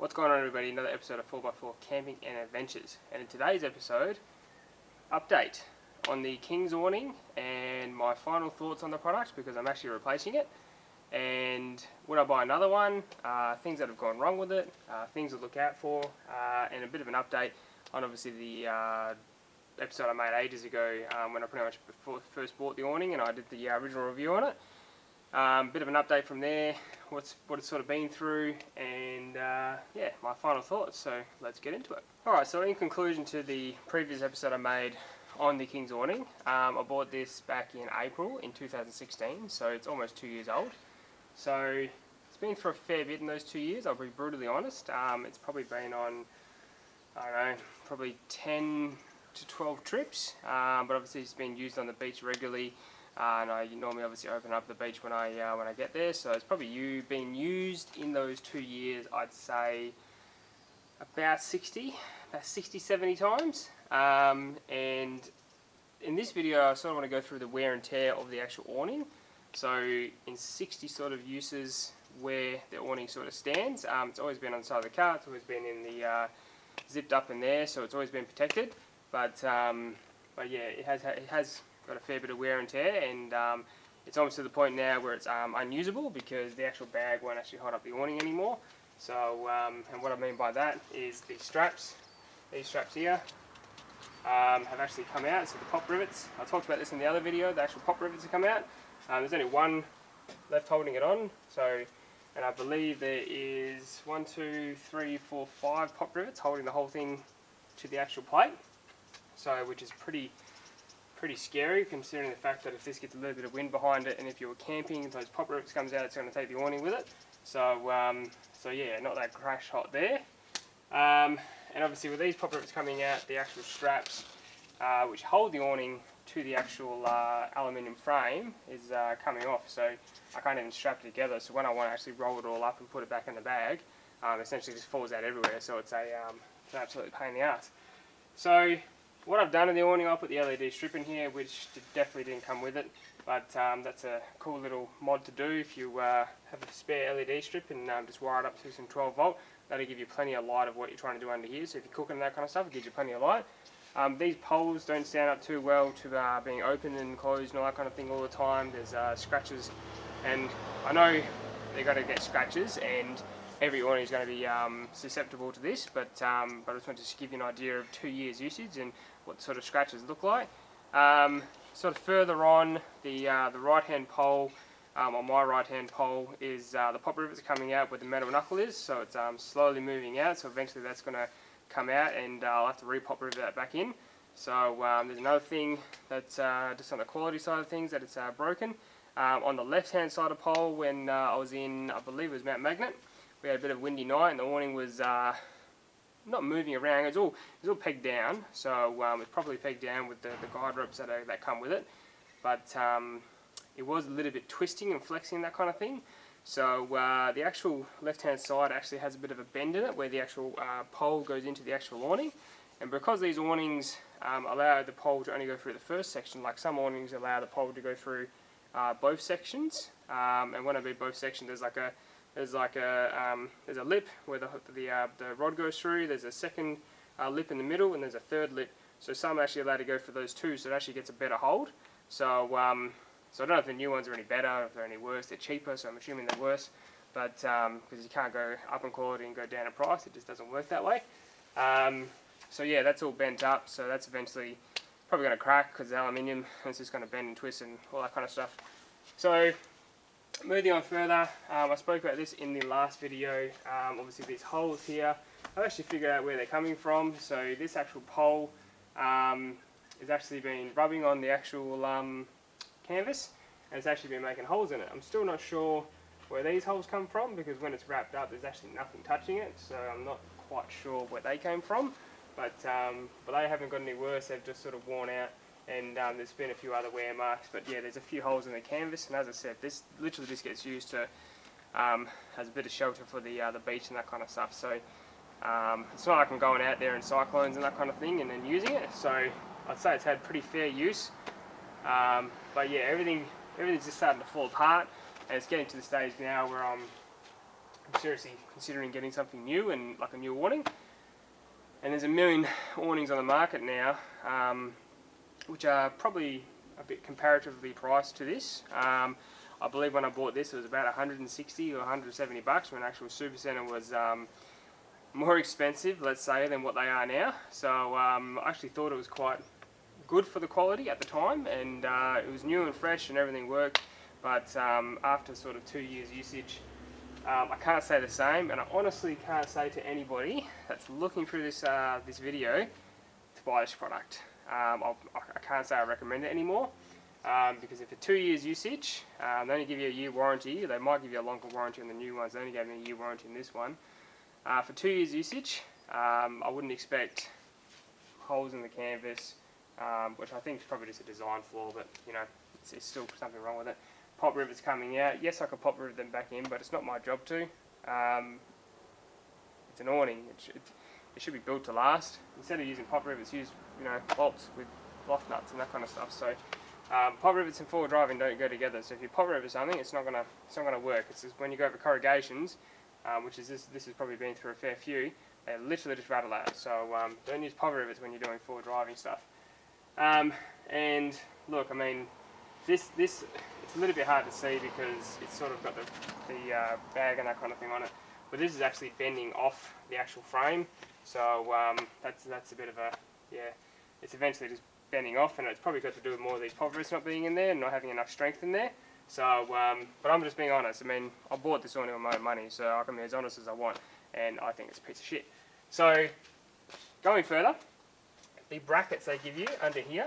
What's going on, everybody? Another episode of 4x4 Camping and Adventures. And in today's episode, update on the King's awning and my final thoughts on the product because I'm actually replacing it. And would I buy another one? Things that have gone wrong with it, things to look out for, and a bit of an update on obviously the episode I made ages ago when I pretty much first bought the awning and I did the original review on it. Bit of an update from there, what it's sort of been through, and yeah, my final thoughts. So let's get into it. Alright, so in conclusion to the previous episode I made on the King's awning, I bought this back in April in 2016, so it's almost 2 years old. So it's been for a fair bit in those 2 years, I'll be brutally honest. It's probably been on, I don't know, probably 10 to 12 trips, but obviously it's been used on the beach regularly. And I normally obviously open up the beach when I get there, so it's probably been used in those 2 years, I'd say about 60-70 times. And in this video I sort of want to go through the wear and tear of the actual awning. So in 60 sort of uses where the awning sort of stands. It's always been on the side of the car, it's always been in the zipped up in there, so it's always been protected. But yeah, it has got a fair bit of wear and tear, and it's almost to the point now where it's unusable because the actual bag won't actually hold up the awning anymore. So, and what I mean by that is these straps here have actually come out. So the pop rivets, I talked about this in the other video, the actual pop rivets have come out. There's only one left holding it on, so, and I believe there is 1, 2, 3, 4, 5 pop rivets holding the whole thing to the actual plate. So, which is pretty scary considering the fact that if this gets a little bit of wind behind it and if you're camping and those pop rivets comes out, it's going to take the awning with it. So so yeah, not that crash hot there. And obviously with these pop rivets coming out, the actual straps which hold the awning to the actual aluminium frame is coming off, so I can't even strap it together. So when I want to actually roll it all up and put it back in the bag, essentially just falls out everywhere, so it's an absolute pain in the ass. So what I've done in the awning, I'll put the LED strip in here, which definitely didn't come with it, but that's a cool little mod to do if you have a spare LED strip and just wire it up to some 12 volt. That'll give you plenty of light of what you're trying to do under here, so if you're cooking and that kind of stuff, it gives you plenty of light. These poles don't stand up too well to being open and closed and all that kind of thing all the time. There's scratches, and I know they're going to get scratches, and every awning is going to be susceptible to this, but I just wanted to give you an idea of 2 years usage and what sort of scratches look like. Sort of further on, the right hand pole, on my right hand pole, is the pop rivets coming out where the metal knuckle is, so it's slowly moving out, so eventually that's going to come out and I'll have to re-pop rivet that back in. So there's another thing that's just on the quality side of things that it's broken. On the left hand side of the pole, when I was in, I believe it was Mount Magnet, we had a bit of a windy night and the awning was not moving around. It was all pegged down, so it's probably pegged down with the guide ropes that come with it. But it was a little bit twisting and flexing, that kind of thing. So the actual left-hand side actually has a bit of a bend in it where the actual pole goes into the actual awning. And because these awnings allow the pole to only go through the first section, like some awnings allow the pole to go through both sections. And when I mean both sections, there's a lip where the rod goes through. There's a second lip in the middle, and there's a third lip. So some are actually allowed to go for those two, so it actually gets a better hold. So so I don't know if the new ones are any better, or if they're any worse. They're cheaper, so I'm assuming they're worse. But because you can't go up in quality and go down in price, it just doesn't work that way. So yeah, that's all bent up. So that's eventually probably going to crack because it's aluminium. And it's just going to bend and twist and all that kind of stuff. So moving on further, I spoke about this in the last video. Obviously these holes here, I've actually figured out where they're coming from. So this actual pole has actually been rubbing on the actual canvas, and it's actually been making holes in it. I'm still not sure where these holes come from because when it's wrapped up there's actually nothing touching it, so I'm not quite sure where they came from. But they haven't got any worse, they've just sort of worn out. And there's been a few other wear marks, but yeah, there's a few holes in the canvas, and as I said, this literally just gets used to as a bit of shelter for the beach and that kind of stuff. So it's not like I'm going out there in cyclones and that kind of thing and then using it. So I'd say it's had pretty fair use. But yeah, everything's just starting to fall apart, and it's getting to the stage now where I'm I'm seriously considering getting something new and like a new awning. And there's a million awnings on the market now, which are probably a bit comparatively priced to this. I believe when I bought this it was about 160 or 170 bucks, when actual Supacentre was more expensive, let's say, than what they are now. So I actually thought it was quite good for the quality at the time, and it was new and fresh and everything worked. But after sort of 2 years usage, I can't say the same, and I honestly can't say to anybody that's looking through this this video to buy this product. I can't say I recommend it anymore, because if for 2 years usage, they only give you a year warranty. They might give you a longer warranty on the new ones. They only gave me a year warranty in this one. For 2 years usage, I wouldn't expect holes in the canvas, which I think is probably just a design flaw, but you know, it's still something wrong with it. Pop rivets coming out. Yes, I could pop rivet them back in, but it's not my job to. It's an awning. It should be built to last. Instead of using pop rivets, use bolts with lock nuts and that kind of stuff. So pop rivets and forward driving don't go together. So if you pop rivet something, it's not gonna work. It's just when you go over corrugations, which is this has probably been through a fair few. They literally just rattle out. So don't use pop rivets when you're doing forward driving stuff. And look, I mean, this it's a little bit hard to see because it's sort of got the bag and that kind of thing on it. But this is actually bending off the actual frame, so that's a bit of a, yeah, it's eventually just bending off, and it's probably got to do with more of these pop rivets not being in there and not having enough strength in there. So, but I'm just being honest. I mean, I bought this awning with my own money, so I can be as honest as I want, and I think it's a piece of shit. So, going further, the brackets they give you under here,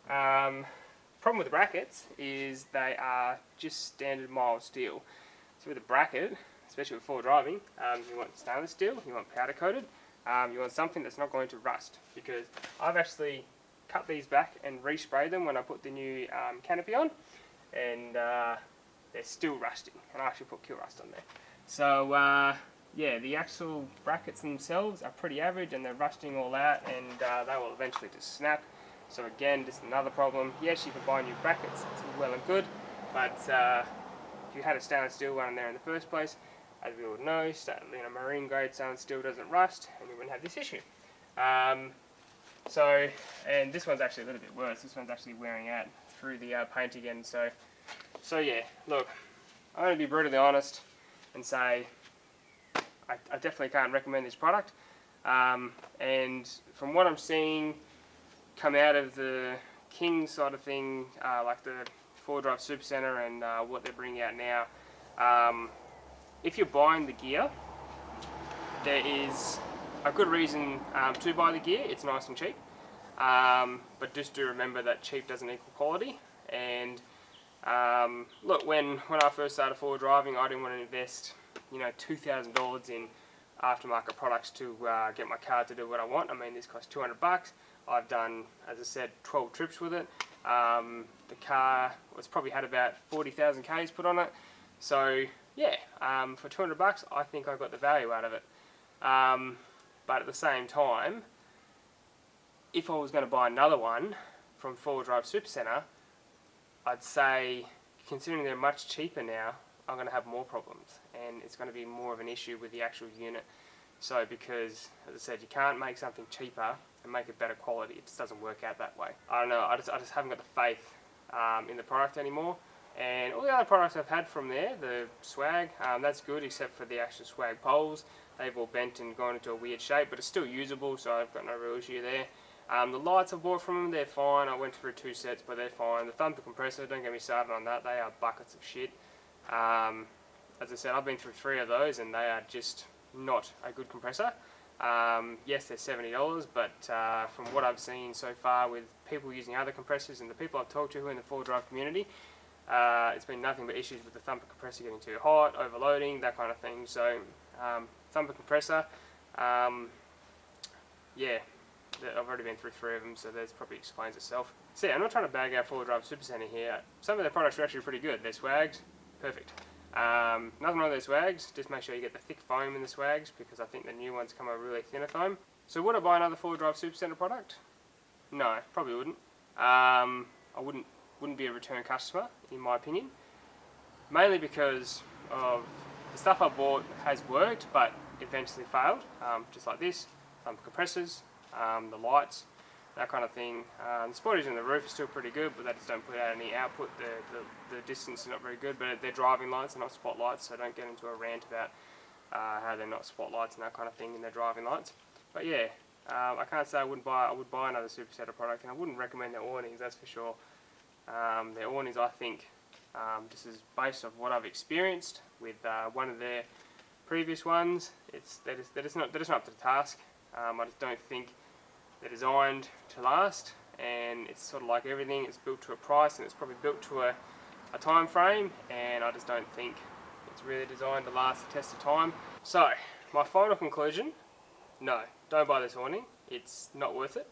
problem with the brackets is they are just standard mild steel. So with a bracket, especially with forward driving, you want stainless steel, you want powder coated, you want something that's not going to rust, because I've actually cut these back and resprayed them when I put the new canopy on, and they're still rusting, and I actually put kill rust on there. So yeah, the actual brackets themselves are pretty average, and they're rusting all out, and they will eventually just snap. So again, just another problem. Yes, you can buy new brackets, it's well and good, but if you had a stainless steel one there in the first place, as we all know, marine grade stainless steel doesn't rust, and you wouldn't have this issue. So, and this one's actually a little bit worse. This one's actually wearing out through the paint again. So yeah, look, I'm going to be brutally honest and say I definitely can't recommend this product. And from what I'm seeing come out of the King side of thing, like the 4WD Supacentre and what they're bringing out now, if you're buying the gear, there is a good reason to buy the gear. It's nice and cheap, but just do remember that cheap doesn't equal quality. And look, when I first started forward driving, I didn't want to invest $2,000 in aftermarket products to get my car to do what I want. I mean, this cost 200 bucks. I've done, as I said, 12 trips with it. The car was probably had about 40,000 Ks put on it. So yeah, for 200 bucks, I think I got the value out of it. But at the same time, if I was going to buy another one from 4WD Supacentre, I'd say, considering they're much cheaper now, I'm going to have more problems, and it's going to be more of an issue with the actual unit. So because, as I said, you can't make something cheaper and make it better quality. It just doesn't work out that way. I don't know, I just haven't got the faith in the product anymore. And all the other products I've had from there, the swag, that's good, except for the actual swag poles. They've all bent and gone into a weird shape, but it's still usable, so I've got no real issue there. The lights I bought from them, they're fine. I went through 2 sets, but they're fine. The thumper compressor, don't get me started on that. They are buckets of shit. As I said, I've been through 3 of those, and they are just not a good compressor. Yes, they're $70, but from what I've seen so far with people using other compressors and the people I've talked to who are in the 4WD community, it's been nothing but issues with the thumper compressor getting too hot, overloading, that kind of thing. So thumper compressor, yeah, I've already been through 3 of them, so that probably explains itself. So yeah, I'm not trying to bag out 4WD Supacentre here. Some of their products are actually pretty good. Their swags, perfect. Nothing wrong with their swags, just make sure you get the thick foam in the swags, because I think the new ones come a really thinner foam. So would I buy another 4WD Supacentre product? No, probably wouldn't. I wouldn't be a return customer, in my opinion. Mainly because of The stuff I bought has worked, but eventually failed, just like this. Some compressors, the lights, that kind of thing. The spoilers in the roof are still pretty good, but they just don't put out any output. The distance is not very good, but they're driving lights, they're not spotlights, so don't get into a rant about how they're not spotlights and that kind of thing in their driving lights. But yeah, I can't say I would buy another Supacentre product, and I wouldn't recommend their awnings, that's for sure. Their awnings, I think, this is based off what I've experienced with one of their previous ones. They're just not up to the task. I just don't think they're designed to last, and it's sort of like everything, it's built to a price and it's probably built to a time frame, and I just don't think it's really designed to last the test of time. So my final conclusion: no, don't buy this awning. It's not worth it.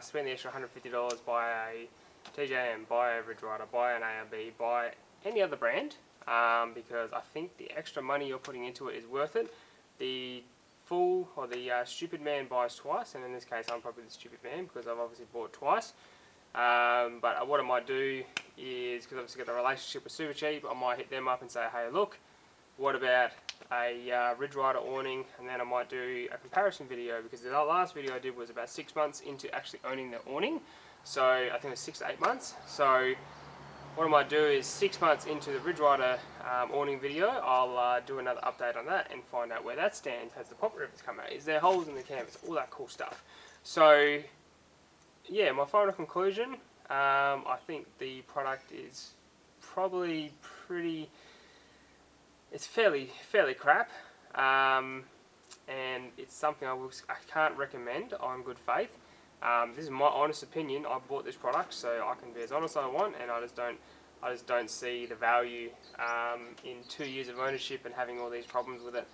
Spend the extra $150, buy a TJM, buy a Ridge Rider, buy an ARB, buy any other brand, because I think the extra money you're putting into it is worth it. The fool or the stupid man buys twice, and in this case I'm probably the stupid man because I've obviously bought twice. But what I might do is, because I've obviously got the relationship with Supercheap, I might hit them up and say, hey look, what about a Ridge Rider awning? And then I might do a comparison video, because the last video I did was about 6 months into actually owning the awning. So I think it was 6 to 8 months. So what I might do is 6 months into the Ridge Rider awning video, I'll do another update on that and find out where that stands. Has the pop rivets come out? Is there holes in the canvas? All that cool stuff. So yeah, my final conclusion, I think the product is probably it's fairly crap, and it's something I can't recommend on good faith. This is my honest opinion. I bought this product, so I can be as honest as I want, and I just don't see the value in 2 years of ownership and having all these problems with it.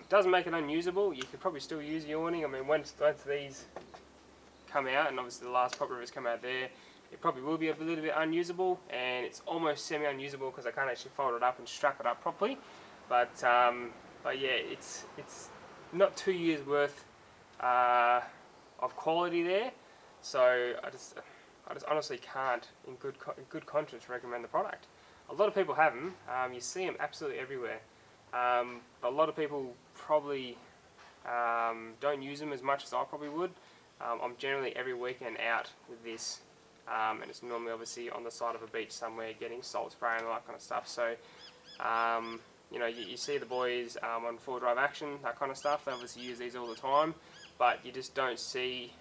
Doesn't make it unusable. You could probably still use the awning. I mean, once these come out, and obviously the last pop rivets come out there, it probably will be a little bit unusable, and it's almost semi-unusable because I can't actually fold it up and strap it up properly. But yeah, it's not 2 years worth of quality there, so I just honestly can't, in good conscience, recommend the product. A lot of people have them. You see them absolutely everywhere. But a lot of people probably don't use them as much as I probably would. I'm generally every weekend out with this, and it's normally obviously on the side of a beach somewhere getting salt spray and all that kind of stuff. So you know, you see the boys on 4 drive action, that kind of stuff. They obviously use these all the time, but you just don't see,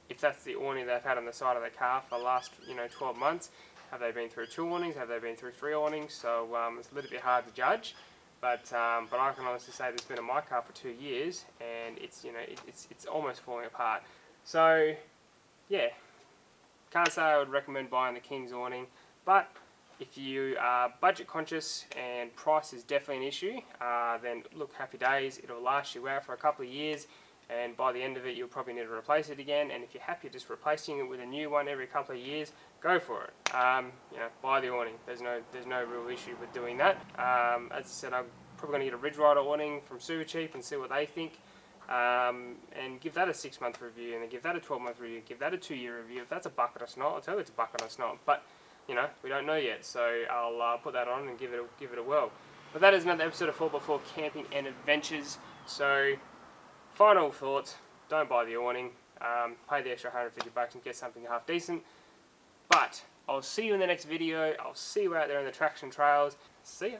if that's the awning they've had on the side of their car for the last 12 months, have they been through 2 awnings, have they been through 3 awnings? So it's a little bit hard to judge, but I can honestly say it's been in my car for 2 years, and it's it's almost falling apart. So yeah, can't say I would recommend buying the King's awning, but if you are budget conscious and price is definitely an issue, then look, happy days. It'll last you out for a couple of years, and by the end of it you'll probably need to replace it again. And if you're happy just replacing it with a new one every couple of years, go for it. Buy the awning. There's no real issue with doing that. As I said, I'm probably going to get a Ridge Rider awning from Supercheap and see what they think, and give that a 6-month review, and then give that a 12-month review, give that a 2-year review. If that's a bucket of snot, I'll tell you it's a bucket of snot, but we don't know yet, so I'll put that on and give it a whirl. But that is another episode of 4x4 Camping and Adventures. So final thoughts: don't buy the awning. Pay the extra $150 and get something half decent. But I'll see you in the next video. I'll see you out there in the traction trails. See ya.